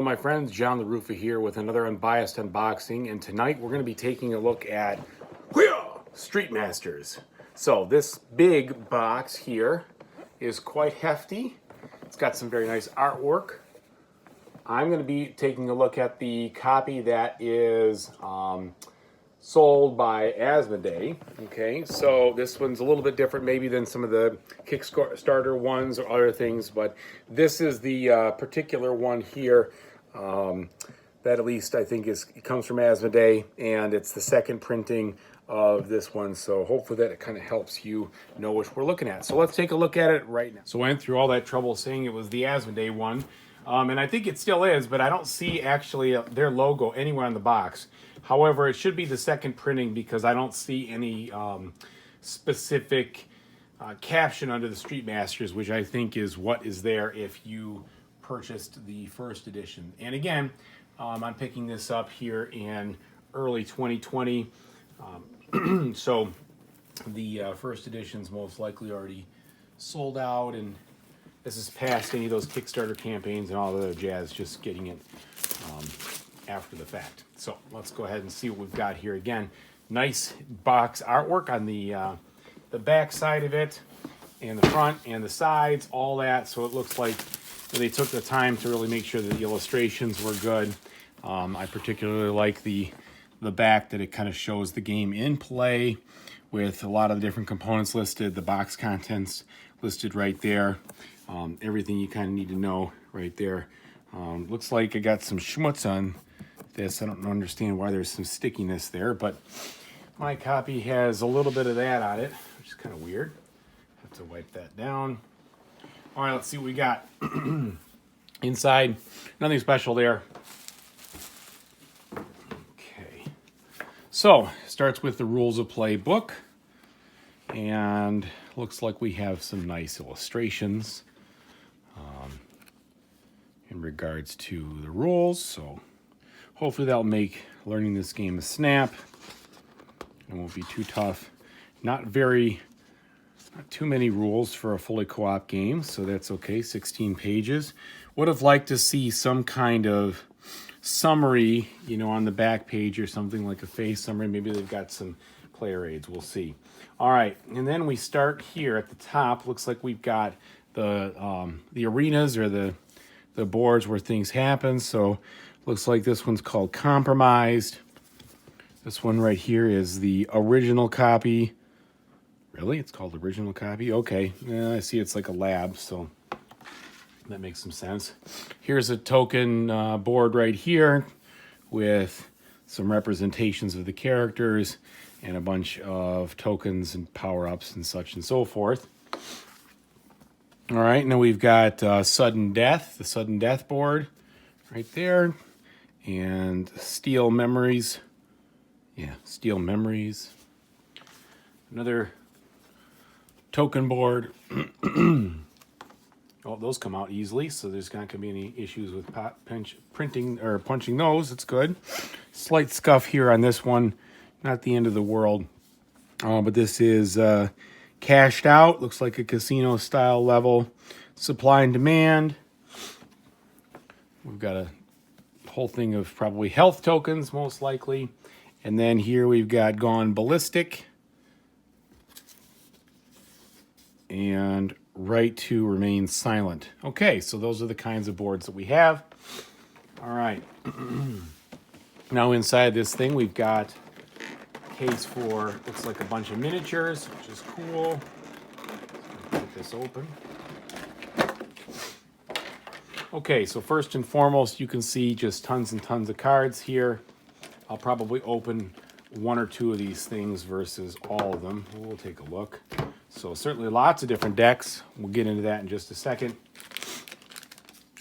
my friends, John LaRuffa here with another Unbiased unboxing, and tonight we're going to be taking a look at Street Masters. So this big box here is quite hefty. It's got some very nice artwork. I'm going to be taking a look at the copy that is sold by Asmodee. Okay, so this one's a little bit different maybe than some of the Kickstarter ones or other things, but this is the particular one here that at least I think it comes from Asmodee, and it's the second printing of this one, so hopefully that it kind of helps you know what we're looking at. So let's take a look at it right now. So I went through all that trouble saying it was the Asmodee one, and I think it still is, but I don't see actually their logo anywhere on the box. However, it should be the second printing because I don't see any specific caption under the Street Masters, which I think is what is there if you purchased the first edition. And again, I'm picking this up here in early 2020. So the first edition's most likely already sold out, and this is past any of those Kickstarter campaigns and all the other jazz, just getting it after the fact. So let's go ahead and see what we've got here. Again, nice box artwork on the back side of it, and the front and the sides, all that. So it looks like they took the time to really make sure that the illustrations were good. I particularly like the back, that it kind of shows the game in play with a lot of the different components listed, the box contents listed right there, everything you kind of need to know right there. Looks like I got some schmutz on this. I don't understand why there's some stickiness there, but my copy has a little bit of that on it, which is kind of weird. Have to wipe that down. All right, let's see what we got. Inside, nothing special there. So, starts with the rules of play book, and looks like we have some nice illustrations in regards to the rules. So, hopefully that'll make learning this game a snap. It won't be too tough. Not too many rules for a fully co-op game, so that's okay. 16 pages. Would have liked to see some kind of summary, on the back page or something, like a face summary. Maybe they've got some player aids. We'll see. All right, and then we start here at the top. Looks like we've got the arenas, or the boards where things happen. So looks like this one's called Compromised. This one right here is the original copy. Really? It's called original copy? Okay. Yeah, I see it's like a lab, so that makes some sense. Here's a token board right here with some representations of the characters and a bunch of tokens and power-ups and such and so forth. All right, now we've got Sudden Death, the Sudden Death board right there, and Steel Memories. Yeah, Steel Memories. Another token board. Oh, those come out easily, so there's not going to be any issues with printing or punching those. It's good. Slight scuff here on this one. Not the end of the world. But this is cashed out. Looks like a casino-style level. Supply and demand. We've got a whole thing of probably health tokens, most likely. And then here we've got Gone Ballistic. And Right to Remain Silent. Okay, so those are the kinds of boards that we have. All right. Now inside this thing, we've got a case for, looks like a bunch of miniatures, which is cool. Get this open. Okay, so first and foremost, you can see just tons and tons of cards here. I'll probably open one or two of these things versus all of them. We'll take a look. So certainly lots of different decks. We'll get into that in just a second.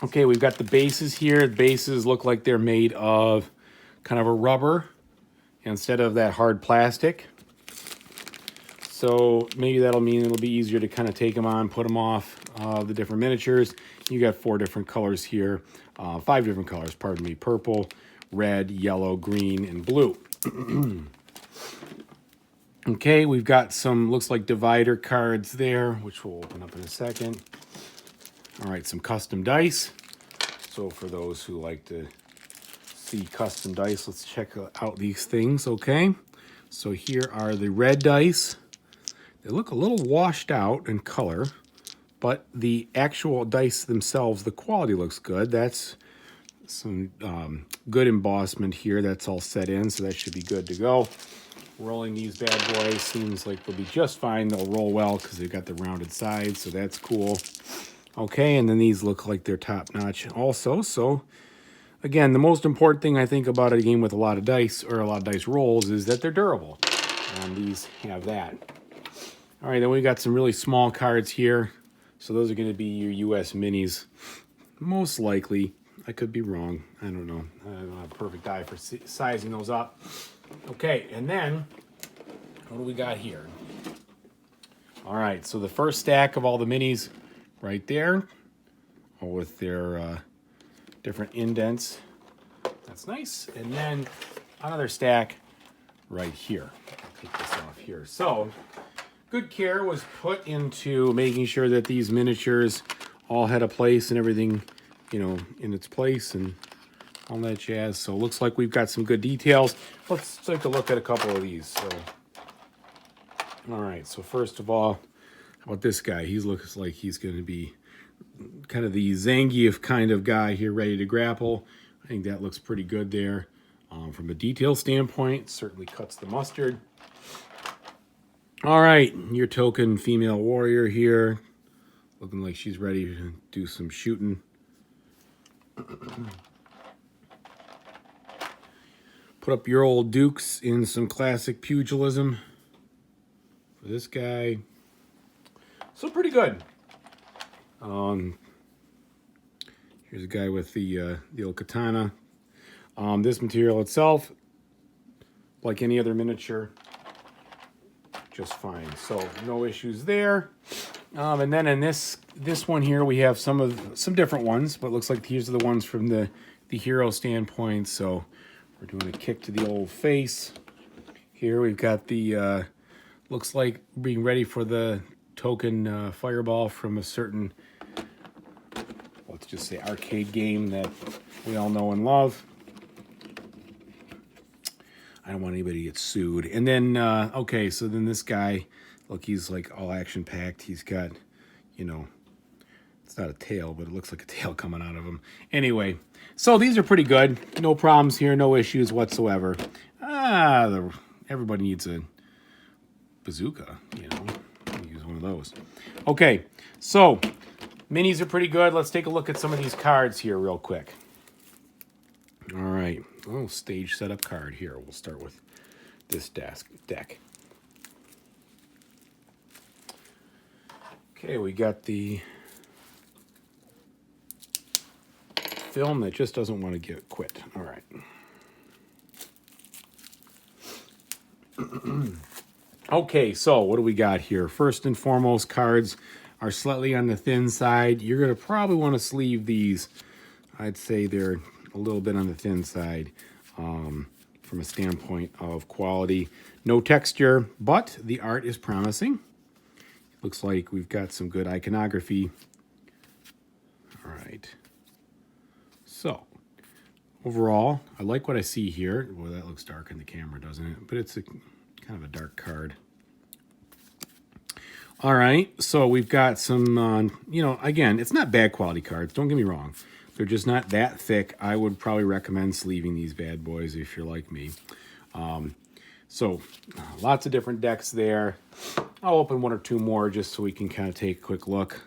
Okay, we've got the bases here. The bases look like they're made of kind of a rubber instead of that hard plastic. So maybe that'll mean it'll be easier to kind of take them on, put them off the different miniatures. You got 4 different colors here. 5 different colors, pardon me. Purple, red, yellow, green, and blue. Okay, we've got some, looks like divider cards there, which we'll open up in a second. All right, some custom dice. So for those who like to see custom dice, let's check out these things, okay? So here are the red dice. They look a little washed out in color, but the actual dice themselves, the quality looks good. That's some good embossment here. That's all set in, so that should be good to go. Rolling these bad boys seems like they'll be just fine. They'll roll well because they've got the rounded sides, so that's cool. Okay, and then these look like they're top-notch also. So, again, the most important thing I think about a game with a lot of dice, or a lot of dice rolls, is that they're durable. And these have that. All right, then we got some really small cards here. So those are going to be your US minis. Most likely. I could be wrong. I don't know. I don't have a perfect eye for sizing those up. Okay, and then, what do we got here? All right, so the first stack of all the minis right there, all with their different indents. That's nice. And then another stack right here. I'll take this off here. So, good care was put into making sure that these miniatures all had a place and everything, you know, in its place and all that jazz. So it looks like we've got some good details. Let's take a look at a couple of these. So, all right, so first of all, how about this guy? He looks like he's going to be kind of the Zangief kind of guy here, ready to grapple. I think that looks pretty good there. From a detail standpoint, certainly cuts the mustard. All right, your token female warrior here. Looking like she's ready to do some shooting. Put up your old dukes in some classic pugilism for this guy. So pretty good. Here's a guy with the old katana. This material itself, like any other miniature, just fine. So no issues there. And then in this one here, we have some different ones, but it looks like these are the ones from the hero standpoint. So we're doing a kick to the old face. Here we've got the looks like being ready for the token fireball from a certain, let's just say, arcade game that we all know and love. I don't want anybody to get sued. And then, okay, so then this guy, look, he's like all action-packed. He's got, you know, it's not a tail, but it looks like a tail coming out of him. Anyway, so these are pretty good. No problems here, no issues whatsoever. Everybody needs a bazooka, you know. Use one of those. Okay, so minis are pretty good. Let's take a look at some of these cards here real quick. All right, little stage setup card here. We'll start with this deck. Okay, we got the film that just doesn't want to get quit. All right. Okay, so what do we got here? First and foremost, cards are slightly on the thin side. You're going to probably want to sleeve these. I'd say they're a little bit on the thin side from a standpoint of quality. No texture, but the art is promising. Looks like we've got some good iconography. All right. So, overall, I like what I see here. Well, that looks dark in the camera, doesn't it? But it's kind of a dark card. All right, so we've got some, you know, again, it's not bad quality cards. Don't get me wrong. They're just not that thick. I would probably recommend sleeving these bad boys if you're like me. So lots of different decks there. I'll open one or two more just so we can kind of take a quick look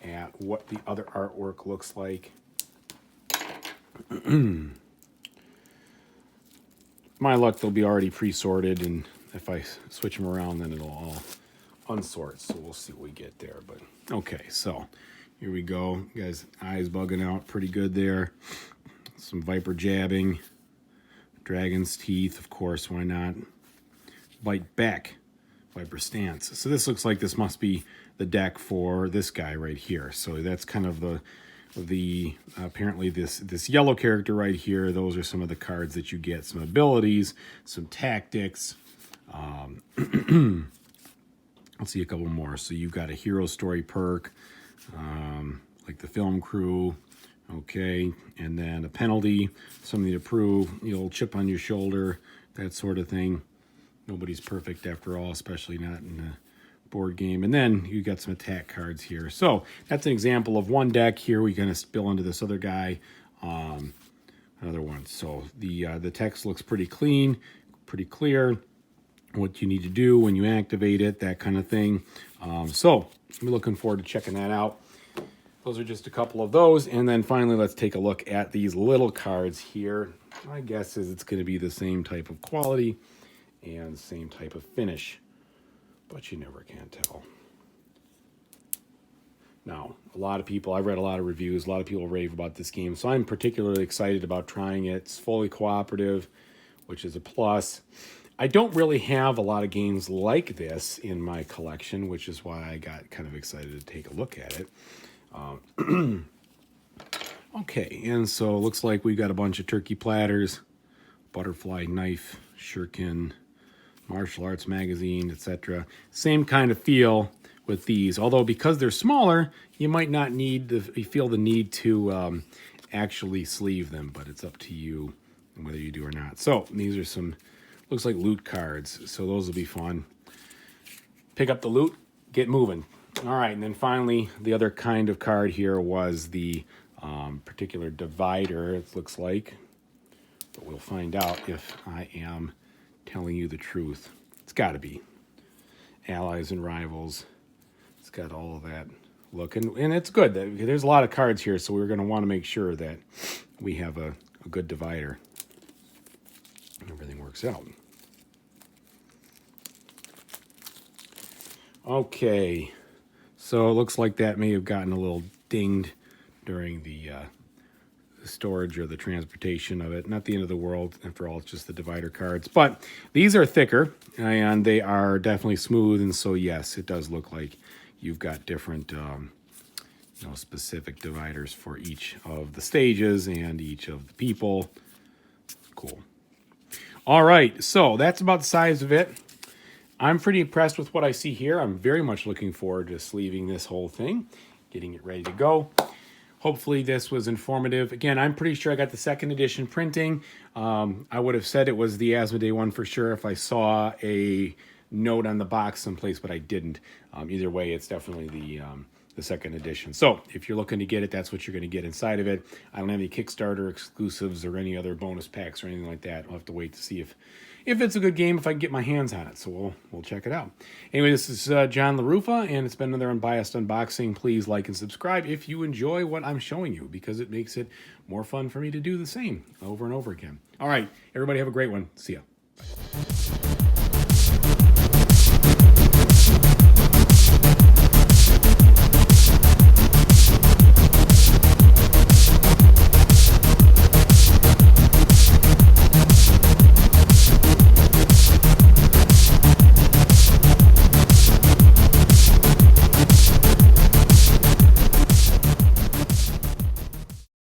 at what the other artwork looks like. My luck, they'll be already pre-sorted, and if I switch them around, then it'll all unsort. So we'll see what we get there. But okay, so here we go. You guys, eyes bugging out pretty good there. Some Viper jabbing. Dragon's teeth, of course, why not? Bite back. Viper stance. So this looks like this must be the deck for this guy right here. So that's kind of the apparently this yellow character right here. Those are some of the cards that you get. Some abilities, some tactics. Let's see a couple more. So you've got a hero story perk, like the film crew, Okay, and then a penalty, something to prove, you'll chip on your shoulder, that sort of thing. Nobody's perfect after all, especially not in a board game. And then you got some attack cards here. So that's an example of one deck. Here we're going to spill into this other guy, another one. So the text looks pretty clean, pretty clear. What you need to do when you activate it, that kind of thing. So I'm looking forward to checking that out. Those are just a couple of those. And then finally, let's take a look at these little cards here. My guess is it's going to be the same type of quality and same type of finish, but you never can tell. Now, a lot of people, I've read a lot of reviews, a lot of people rave about this game, so I'm particularly excited about trying it. It's fully cooperative, which is a plus. I don't really have a lot of games like this in my collection, which is why I got kind of excited to take a look at it. Okay, and so it looks like we got a bunch of turkey platters, butterfly knife, shuriken, martial arts magazine, etc. Same kind of feel with these, although because they're smaller, you might not need you feel the need to actually sleeve them, but it's up to you whether you do or not. So these are some, looks like loot cards, so those will be fun. Pick up the loot, get moving. All right, and then finally, the other kind of card here was the particular divider, it looks like. But we'll find out if I am telling you the truth. It's got to be. Allies and rivals. It's got all of that look. And it's good. There's a lot of cards here, so we're going to want to make sure that we have a good divider. Everything works out. Okay. So it looks like that may have gotten a little dinged during the storage or the transportation of it. Not the end of the world. After all, it's just the divider cards. But these are thicker, and they are definitely smooth. And so, yes, it does look like you've got different specific dividers for each of the stages and each of the people. Cool. All right, so that's about the size of it. I'm pretty impressed with what I see here. I'm very much looking forward to sleeving this whole thing, getting it ready to go. Hopefully this was informative. Again, I'm pretty sure I got the second edition printing. I would have said it was the Asmodee one for sure if I saw a note on the box someplace, but I didn't. Either way, it's definitely the second edition. So if you're looking to get it, that's what you're going to get inside of it. I don't have any Kickstarter exclusives or any other bonus packs or anything like that. I'll have to wait to see if it's a good game, if I can get my hands on it. So we'll check it out. Anyway, this is John LaRuffa, and it's been another Unbiased unboxing. Please like and subscribe if you enjoy what I'm showing you, because it makes it more fun for me to do the same over and over again. All right, everybody have a great one. See ya. Bye.